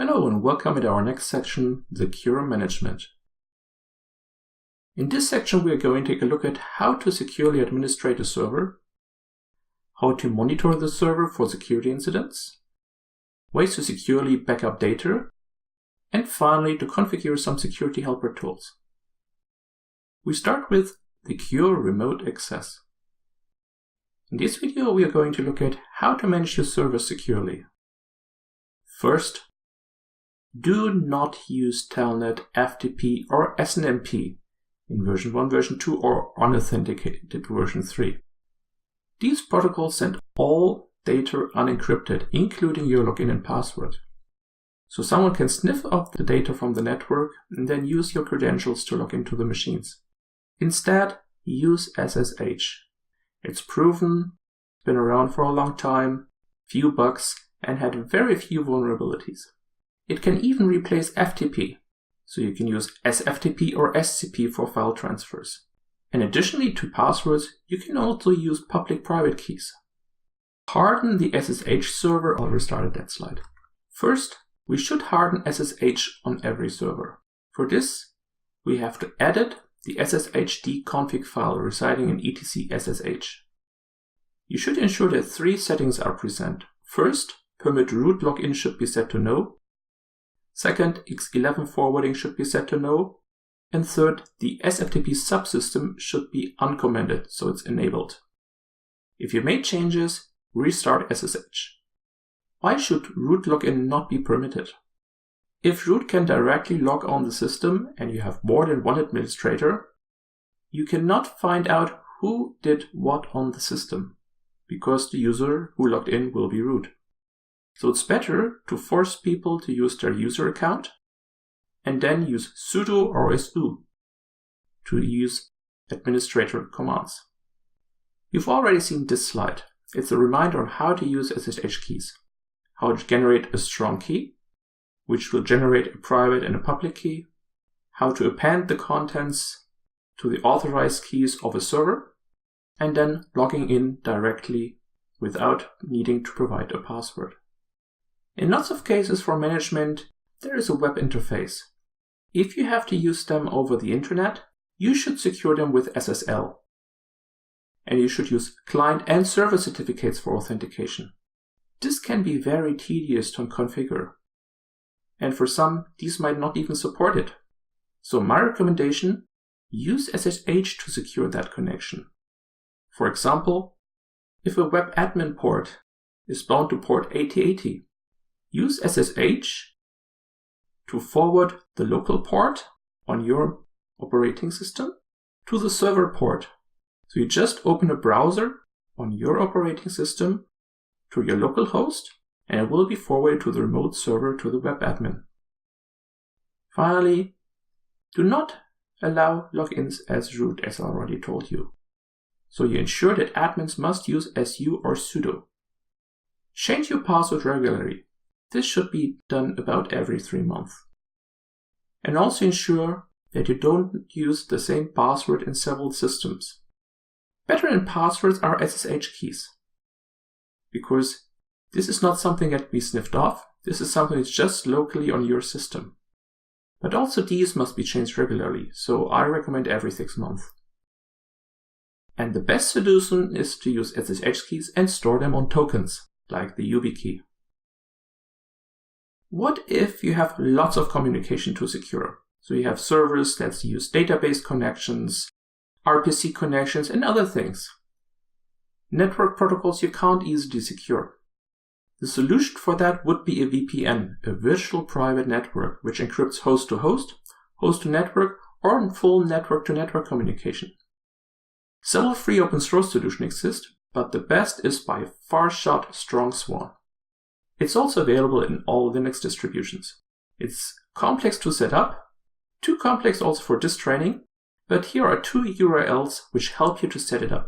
Hello and welcome to our next section, Secure Management. In this section we are going to take a look at how to securely administrate a server, how to monitor the server for security incidents, ways to securely backup data, and finally to configure some security helper tools. We start with secure remote access. In this video we are going to look at how to manage your server securely. First, do not use Telnet, FTP or SNMP in version 1, version 2 or unauthenticated version 3. These protocols send all data unencrypted, including your login and password. So someone can sniff up the data from the network and then use your credentials to log into the machines. Instead, use SSH. It's proven, been around for a long time, few bugs, and had very few vulnerabilities. It can even replace FTP, so you can use SFTP or SCP for file transfers. And additionally to passwords, you can also use public-private keys. Harden the SSH server. I'll restart that slide. First, we should harden SSH on every server. For this, we have to edit the SSHD config file residing in etc SSH. You should ensure that 3 settings are present. First, permit root login should be set to no. Second, X11 forwarding should be set to no. And third, the SFTP subsystem should be uncommented, so it's enabled. If you made changes, restart SSH. Why should root login not be permitted? If root can directly log on the system and you have more than one administrator, you cannot find out who did what on the system, because the user who logged in will be root. So it's better to force people to use their user account and then use sudo or su to use administrator commands. You've already seen this slide. It's a reminder on how to use SSH keys, how to generate a strong key, which will generate a private and a public key, how to append the contents to the authorized keys of a server, and then logging in directly without needing to provide a password. In lots of cases for management, there is a web interface. If you have to use them over the internet, you should secure them with SSL. And you should use client and server certificates for authentication. This can be very tedious to configure. And for some, these might not even support it. So my recommendation, use SSH to secure that connection. For example, if a web admin port is bound to port 8080, use SSH to forward the local port on your operating system to the server port. So you just open a browser on your operating system to your local host, and it will be forwarded to the remote server to the web admin. Finally, do not allow logins as root, as I already told you. So you ensure that admins must use su or sudo. Change your password regularly. This should be done about every 3 months. And also ensure that you don't use the same password in several systems. Better than passwords are SSH keys, because this is not something that can be sniffed off. This is something that's just locally on your system. But also these must be changed regularly, so I recommend every 6 months. And the best solution is to use SSH keys and store them on tokens, like the YubiKey. What if you have lots of communication to secure? So you have servers that use database connections, RPC connections, and other things. Network protocols you can't easily secure. The solution for that would be a VPN, a virtual private network, which encrypts host to host, host to network, or in full network to network communication. Several free open source solutions exist, but the best is by far shot StrongSwan. It's also available in all Linux distributions. It's complex to set up, too complex also for this training, but here are 2 URLs which help you to set it up.